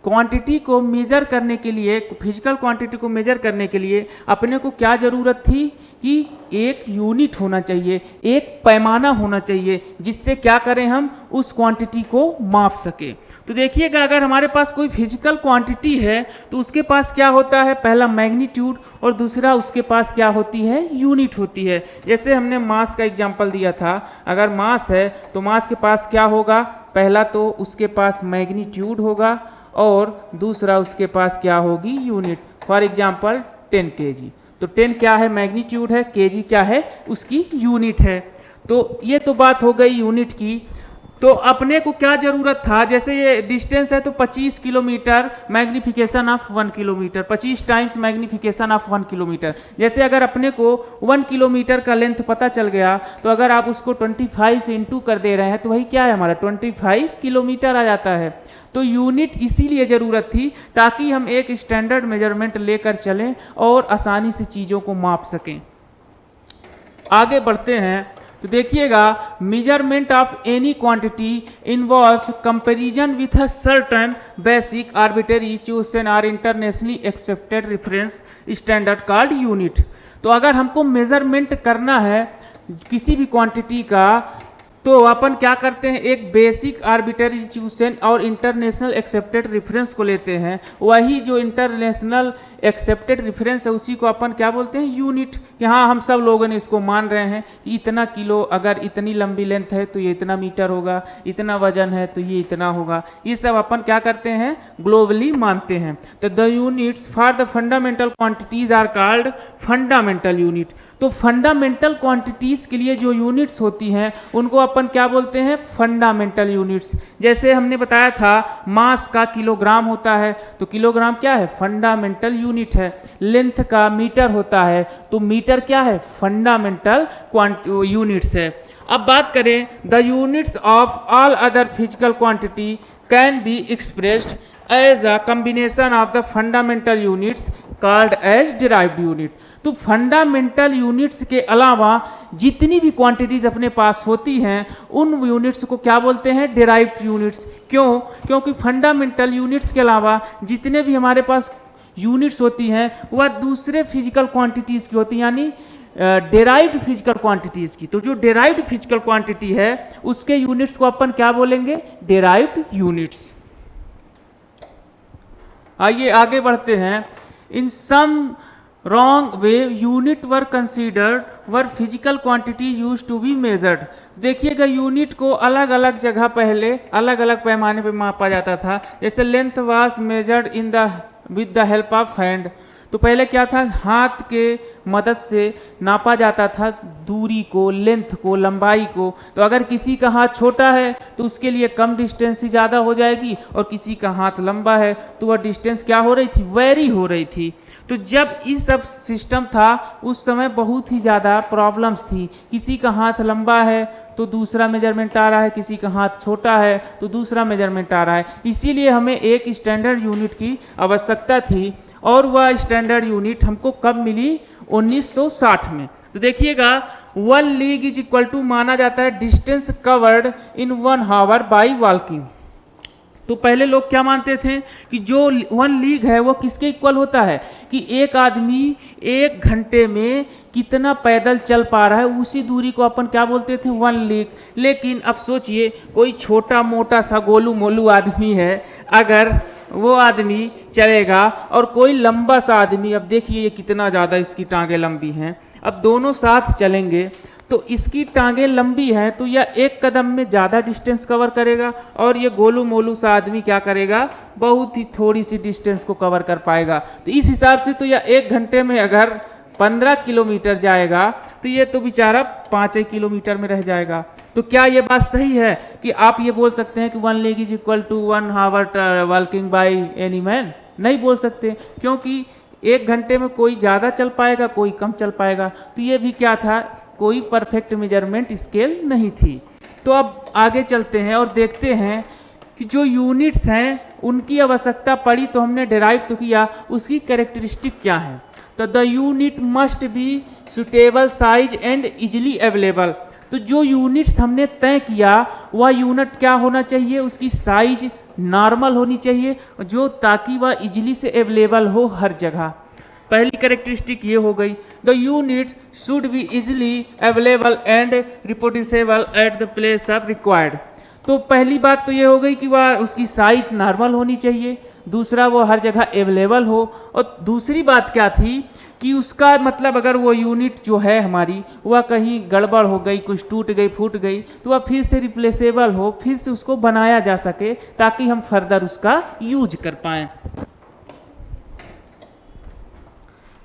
क्वांटिटी को मेजर करने के लिए, फिजिकल क्वांटिटी को मेजर करने के लिए अपने को क्या ज़रूरत थी कि एक यूनिट होना चाहिए, एक पैमाना होना चाहिए, जिससे क्या करें हम उस क्वांटिटी को माप सके। तो देखिएगा अगर हमारे पास कोई फिजिकल क्वांटिटी है तो उसके पास क्या होता है, पहला मैग्नीट्यूड और दूसरा उसके पास क्या होती है, यूनिट होती है। जैसे हमने मास का एग्जांपल दिया था, अगर मास है तो मास के पास क्या होगा, पहला तो उसके पास मैग्नीट्यूड होगा और दूसरा उसके पास क्या होगी, यूनिट। फॉर एग्जांपल 10 kg, तो 10 क्या है, मैग्नीट्यूड है, kg क्या है, उसकी यूनिट है। तो ये तो बात हो गई यूनिट की। तो अपने को क्या जरूरत था, जैसे ये डिस्टेंस है तो 25 kilometre magnification of 1 kilometre, 25 times magnification of 1 kilometre. जैसे अगर अपने को 1 किलोमीटर का लेंथ पता चल गया तो अगर आप उसको 25 से इंटू कर दे रहे हैं तो वही क्या है हमारा 25 किलोमीटर आ जाता है। तो यूनिट इसीलिए ज़रूरत थी ताकि हम एक स्टैंडर्ड मेजरमेंट लेकर चलें और आसानी से चीज़ों को माप सकें। आगे बढ़ते हैं तो देखिएगा, measurement of any quantity involves comparison with a certain basic arbitrary chosen or internationally accepted reference standard called unit. तो अगर हमको मेजरमेंट करना है किसी भी क्वांटिटी का तो अपन क्या करते हैं, एक बेसिक आर्बिट्रेरी चूजन और इंटरनेशनल एक्सेप्टेड रेफरेंस को लेते हैं। वही जो इंटरनेशनल एक्सेप्टेड रेफरेंस है उसी को अपन क्या बोलते हैं, यूनिट। कि हाँ हम सब लोगों ने इसको मान रहे हैं कि इतना किलो, अगर इतनी लंबी लेंथ है तो ये इतना मीटर होगा, इतना वजन है तो ये इतना होगा। ये सब अपन क्या करते हैं, ग्लोबली मानते हैं। तो the units for the fundamental quantities are called fundamental unit. तो फंडामेंटल क्वांटिटीज के लिए जो यूनिट्स होती हैं उनको अपन क्या बोलते हैं, फंडामेंटल यूनिट्स। जैसे हमने बताया था मास का किलोग्राम होता है तो किलोग्राम क्या है, फंडामेंटल यूनिट है। लेंथ का मीटर होता है तो मीटर क्या है, फंडामेंटल यूनिट्स है। अब बात करें, the units of all other physical quantity can be expressed as a combination of the fundamental units called as derived unit. तो फंडामेंटल यूनिट्स के अलावा जितनी भी क्वांटिटीज अपने पास होती हैं उन यूनिट्स को क्या बोलते हैं, डिराइव्ड यूनिट्स। क्यों? क्योंकि फंडामेंटल यूनिट्स के अलावा जितने भी हमारे पास यूनिट्स होती हैं वह दूसरे फिजिकल क्वांटिटीज की होती हैं, यानी डेराइव्ड फिजिकल क्वांटिटीज की। तो जो डेराइव्ड फिजिकल क्वांटिटी है उसके यूनिट्स को अपन क्या बोलेंगे, डेराइव्ड यूनिट्स। आइए आगे बढ़ते हैं। इन सम wrong way unit were considered were physical quantities used to be measured। देखिएगा यूनिट को अलग अलग जगह पहले अलग अलग पैमाने पे मापा जाता था। जैसे length was measured in the with the help of hand. तो पहले क्या था, हाथ के मदद से नापा जाता था दूरी को, लेंथ को, लंबाई को। तो अगर किसी का हाथ छोटा है तो उसके लिए कम डिस्टेंस ही ज़्यादा हो जाएगी, और किसी का हाथ लंबा है तो वह डिस्टेंस क्या हो रही थी, वेरी हो रही थी। तो जब इस सब सिस्टम था उस समय बहुत ही ज़्यादा प्रॉब्लम्स थी। किसी का हाथ लंबा है तो दूसरा मेजरमेंट आ रहा है, किसी का हाथ छोटा है तो दूसरा मेजरमेंट आ रहा है। इसीलिए हमें एक स्टैंडर्ड यूनिट की आवश्यकता थी, और वह स्टैंडर्ड यूनिट हमको कब मिली, 1960 में। तो देखिएगा 1 लीग इज इक्वल टू माना जाता है distance covered in 1 hour by walking. तो पहले लोग क्या मानते थे कि जो 1 लीग है वो किसके इक्वल होता है, कि एक आदमी 1 घंटे में कितना पैदल चल पा रहा है उसी दूरी को अपन क्या बोलते थे, 1 लीग। लेकिन अब सोचिए कोई छोटा मोटा सा गोलू मोलू आदमी है, अगर वो आदमी चलेगा और कोई लंबा सा आदमी, अब देखिए ये कितना ज़्यादा इसकी टांगें लंबी हैं, अब दोनों साथ चलेंगे तो इसकी टांगें लंबी हैं तो यह 1 कदम में ज़्यादा डिस्टेंस कवर करेगा, और ये गोलू मोलू सा आदमी क्या करेगा, बहुत ही थोड़ी सी डिस्टेंस को कवर कर पाएगा। तो इस हिसाब से तो यह 1 घंटे में अगर 15 किलोमीटर जाएगा तो ये तो बेचारा 5 किलोमीटर में रह जाएगा। तो क्या ये बात सही है कि आप ये बोल सकते हैं कि 1 league is equal to 1 hour walking by any man? नहीं बोल सकते, क्योंकि 1 घंटे में कोई ज़्यादा चल पाएगा, कोई कम चल पाएगा। तो ये भी क्या था, कोई परफेक्ट मेजरमेंट स्केल नहीं थी। तो अब आगे चलते हैं और देखते हैं कि जो यूनिट्स हैं उनकी आवश्यकता पड़ी तो हमने डिराइव तो किया, उसकी कैरेक्टरिस्टिक क्या है। तो the unit must be suitable size and easily available. तो जो यूनिट्स हमने तय किया वह यूनिट क्या होना चाहिए, उसकी साइज नॉर्मल होनी चाहिए, जो ताकि वह इजिली से अवेलेबल हो हर जगह। पहली कैरेक्टरिस्टिक ये हो गई, the units should be easily available and reproducible at the place of required. तो पहली बात तो ये हो गई कि वह उसकी साइज नॉर्मल होनी चाहिए, दूसरा वो हर जगह अवेलेबल हो, और दूसरी बात क्या थी कि उसका मतलब अगर वो यूनिट जो है हमारी वह कहीं गड़बड़ हो गई, कुछ टूट गई फूट गई, तो वह फिर से रिप्लेसेबल हो, फिर से उसको बनाया जा सके ताकि हम फर्दर उसका यूज कर पाएँ।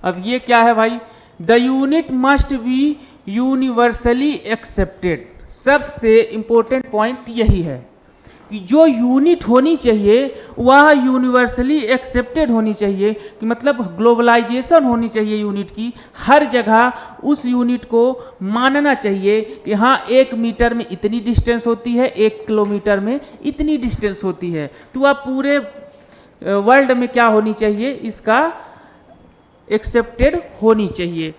अब ये क्या है भाई, the unit must be universally accepted. सबसे इम्पोर्टेंट पॉइंट यही है कि जो यूनिट होनी चाहिए वह यूनिवर्सली एक्सेप्टेड होनी चाहिए, कि मतलब ग्लोबलाइजेशन होनी चाहिए यूनिट की। हर जगह उस यूनिट को मानना चाहिए कि हाँ 1 मीटर में इतनी डिस्टेंस होती है, 1 किलोमीटर में इतनी डिस्टेंस होती है। तो वह पूरे वर्ल्ड में क्या होनी चाहिए, इसका एक्सेप्टेड होनी चाहिए।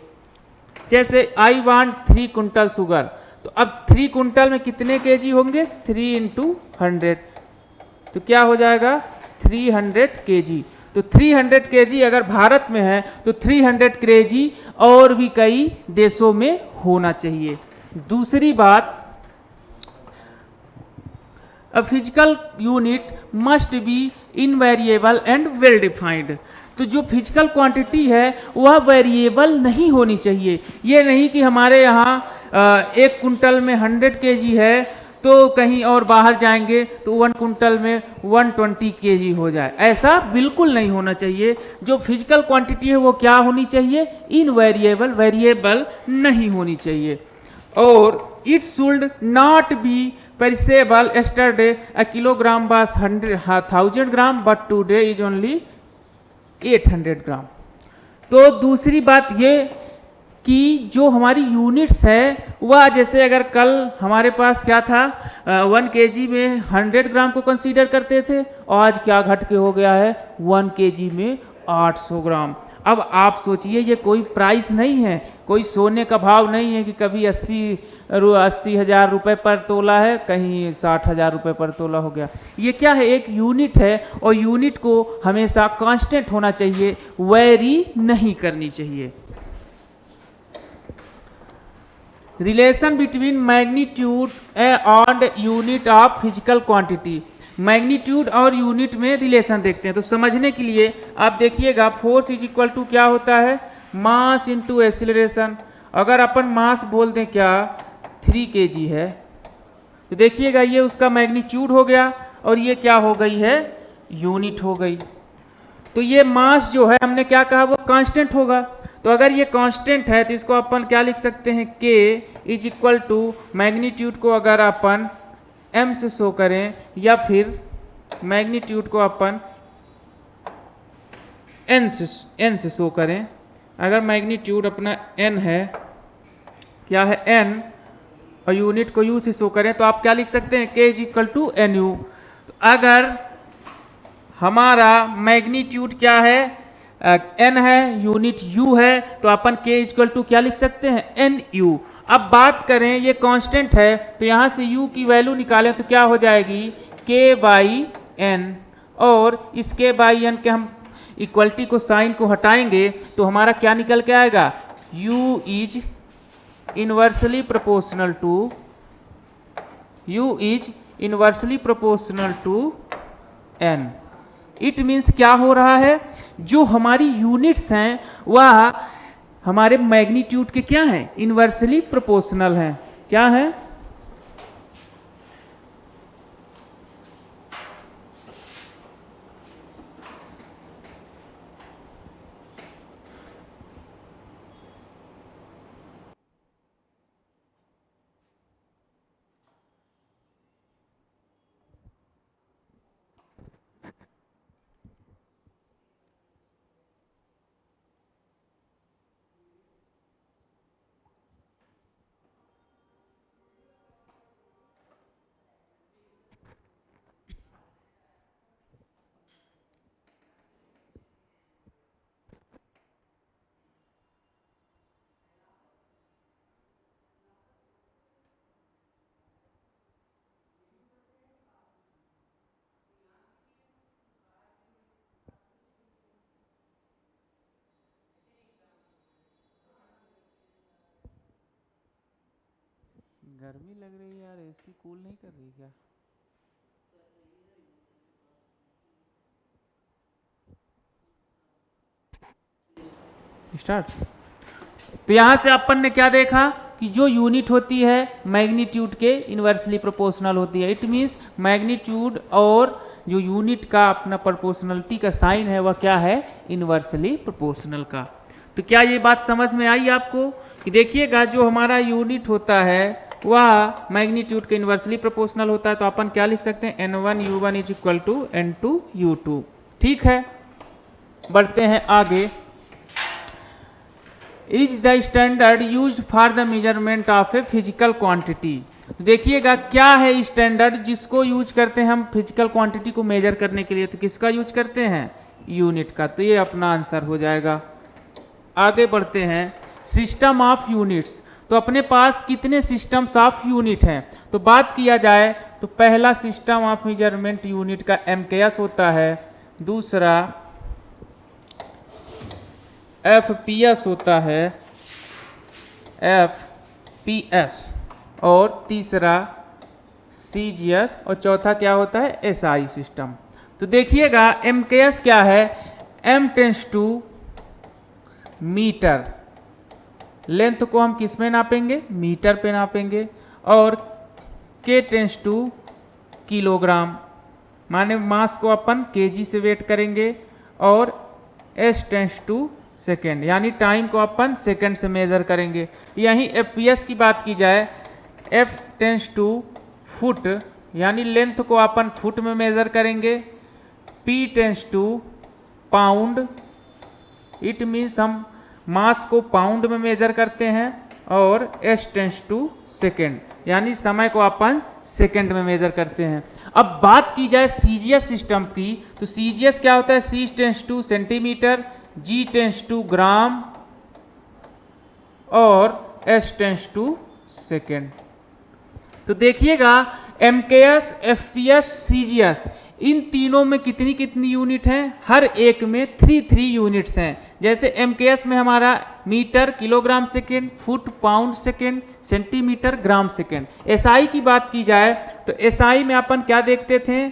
जैसे आई वांट 3 कुंटल शुगर, तो अब 3 कुंटल में कितने केजी होंगे, 3 इंटू 100, तो क्या हो जाएगा 300 केजी। तो 300 केजी अगर भारत में है तो 300 केजी और भी कई देशों में होना चाहिए। दूसरी बात, a physical unit must be invariable and well defined. तो जो फिजिकल क्वांटिटी है वह वेरिएबल नहीं होनी चाहिए। ये नहीं कि हमारे यहाँ 1 कुंटल में 100 केजी है तो कहीं और बाहर जाएंगे तो 1 कुंटल में 120 केजी हो जाए, ऐसा बिल्कुल नहीं होना चाहिए। जो फिजिकल क्वांटिटी है वो क्या होनी चाहिए, इनवेरिएबल, वेरिएबल नहीं होनी चाहिए। और it should not be perishable. Yesterday a kilogram was 1000 gram but today is only 800 ग्राम। तो दूसरी बात ये कि जो हमारी यूनिट्स है वह, जैसे अगर कल हमारे पास क्या था 1 केजी में 100 ग्राम को कंसीडर करते थे, और आज क्या घट के हो गया है 1 केजी में 800 ग्राम। अब आप सोचिए ये कोई प्राइस नहीं है, कोई सोने का भाव नहीं है कि कभी 80,000 रुपये पर तोला है, कहीं 60,000 रुपये पर तोला हो गया। ये क्या है, एक यूनिट है, और यूनिट को हमेशा कांस्टेंट होना चाहिए, वेरी नहीं करनी चाहिए। Relation between magnitude and unit of physical quantity. Magnitude और यूनिट में रिलेशन देखते हैं। तो समझने के लिए आप देखिएगा, फोर्स इज इक्वल टू क्या होता है, मास इनटू एक्सीलरेशन। अगर अपन मास बोल दें क्या 3 केजी है, तो देखिएगा ये उसका मैग्नीट्यूड हो गया, और ये क्या हो गई है, यूनिट हो गई। तो ये मास जो है हमने क्या कहा, वो कांस्टेंट होगा। तो अगर ये कांस्टेंट है तो इसको अपन क्या लिख सकते हैं, k is equal to magnitude को अगर अपन m से शो करें, या फिर मैग्नीट्यूड को अपन n से शो करें। अगर मैग्नीट्यूड अपना n है, क्या है n, और यूनिट को u से शो करें, तो आप क्या लिख सकते हैं, k is equal to nu। तो अगर हमारा मैग्नीट्यूड क्या है, n है, यूनिट u है, तो अपन k इक्वल टू क्या लिख सकते हैं, nu। अब बात करें ये कांस्टेंट है, तो यहाँ से u की वैल्यू निकालें तो क्या हो जाएगी, k बाई n, और इस k बाई n के हम इक्वलिटी को, साइन को हटाएंगे तो हमारा क्या निकल के आएगा, u is inversely proportional to n। It means क्या हो रहा है, जो हमारी यूनिट्स हैं वह हमारे मैग्नीट्यूड के क्या हैं, इनवर्सली प्रोपोर्शनल हैं। क्या है, गर्मी लग रही है यार, एसी कूल नहीं कर रही क्या? स्टार्ट। तो यहां से अपन ने क्या देखा कि जो यूनिट होती है मैग्नीट्यूड के इनवर्सली प्रोपोर्शनल होती है। इट मीन्स मैग्नीट्यूड और जो यूनिट का अपना प्रोपोर्शनलिटी का साइन है वह क्या है, इनवर्सली प्रोपोर्शनल का। तो क्या ये बात समझ में आई आपको कि देखिएगा जो हमारा यूनिट होता है वह मैग्नीट्यूड के इन्वर्सली प्रोपोर्शनल होता है, तो अपन क्या लिख सकते हैं, N1U1 is equal to N2U2। ठीक है, बढ़ते हैं आगे। Is the standard used for the measurement of a physical quantity. देखिएगा क्या है स्टैंडर्ड जिसको यूज करते हैं हम फिजिकल क्वांटिटी को मेजर करने के लिए, तो किसका यूज करते हैं, यूनिट का। तो ये अपना आंसर हो जाएगा। आगे बढ़ते हैं, सिस्टम ऑफ यूनिट्स। तो अपने पास कितने सिस्टम्स ऑफ यूनिट हैं, तो बात किया जाए तो पहला सिस्टम ऑफ मेजरमेंट यूनिट का MKS होता है, दूसरा FPS होता है, FPS, और तीसरा CGS, और चौथा क्या होता है, SI सिस्टम। तो देखिएगा MKS क्या है, M tends to metre, length को हम किस में नापेंगे, मीटर पे नापेंगे, और K टेंस टू किलोग्राम, माने मास को अपन केजी से वेट करेंगे, और S टेंस टू सेकेंड, यानी टाइम को अपन सेकेंड से मेजर करेंगे। यहीं FPS की बात की जाए, F टेंस टू फुट, यानी लेंथ को अपन फुट में मेजर करेंगे, P tends to pound, it means हम मास को पाउंड में मेजर करते हैं, और S टेंस टू सेकेंड, यानी समय को अपन सेकेंड में मेजर करते हैं। अब बात की जाए CGS सिस्टम की, तो CGS क्या होता है, C tends to centimetre, G tends to gram, और S टेंस टू सेकेंड। तो देखिएगा MKS, FPS, CGS, इन तीनों में कितनी कितनी यूनिट हैं, हर एक में 3 यूनिट्स हैं। जैसे MKS में हमारा metre, kilogram second, foot, pound second, centimetre, gram second. SI की बात की जाए तो SI में अपन क्या देखते थे,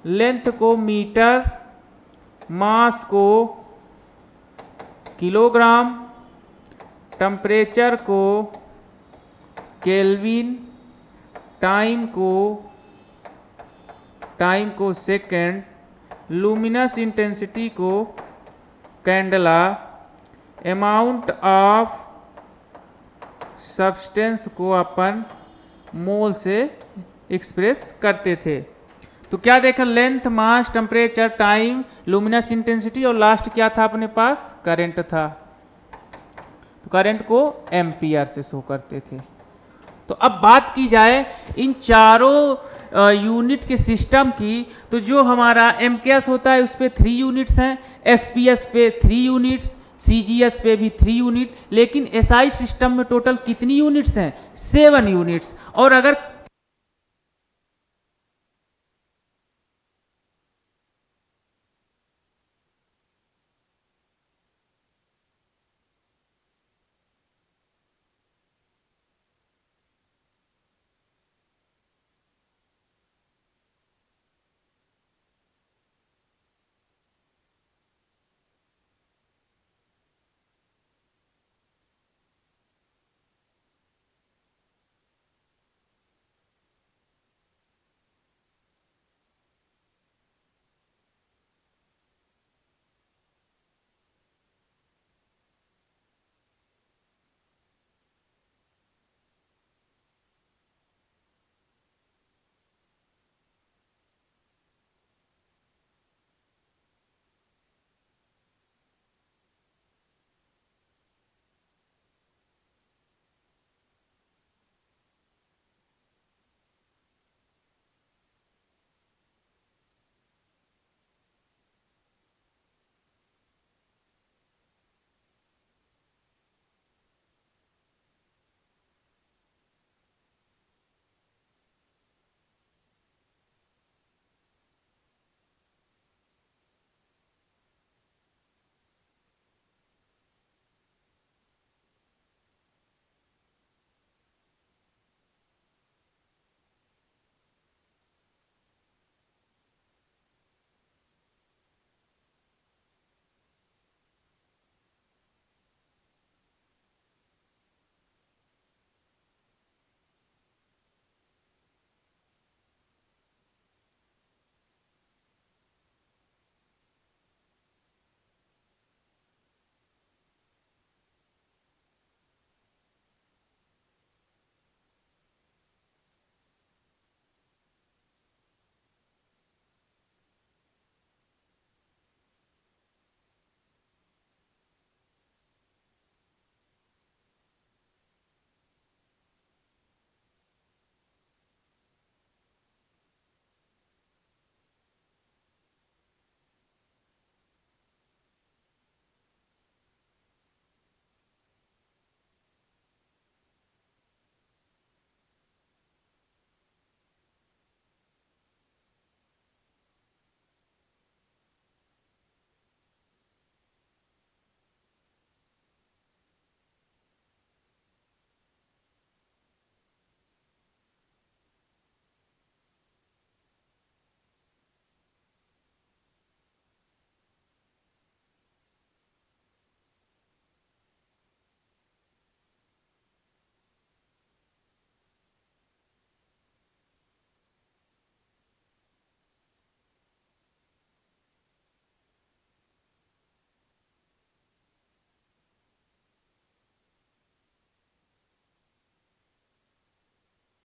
लेंथ को मीटर, मास को किलोग्राम, टेम्परेचर को केल्विन, टाइम को सेकेंड, लुमिनस इंटेंसिटी को कैंडला, अमाउंट ऑफ सब्सटेंस को अपन मोल से एक्सप्रेस करते थे। तो क्या देखा, length, mass, temperature, time, luminous intensity, और लास्ट क्या था अपने पास, करंट था। तो करंट को एम्पियर से शो करते थे। तो अब बात की जाए इन चारों यूनिट के सिस्टम की, तो जो हमारा MKS होता है उस पे 3 यूनिट्स हैं, FPS पे 3 यूनिट्स, CGS पे भी 3 यूनिट, लेकिन SI सिस्टम में टोटल कितनी यूनिट्स हैं, 7 यूनिट्स। और अगर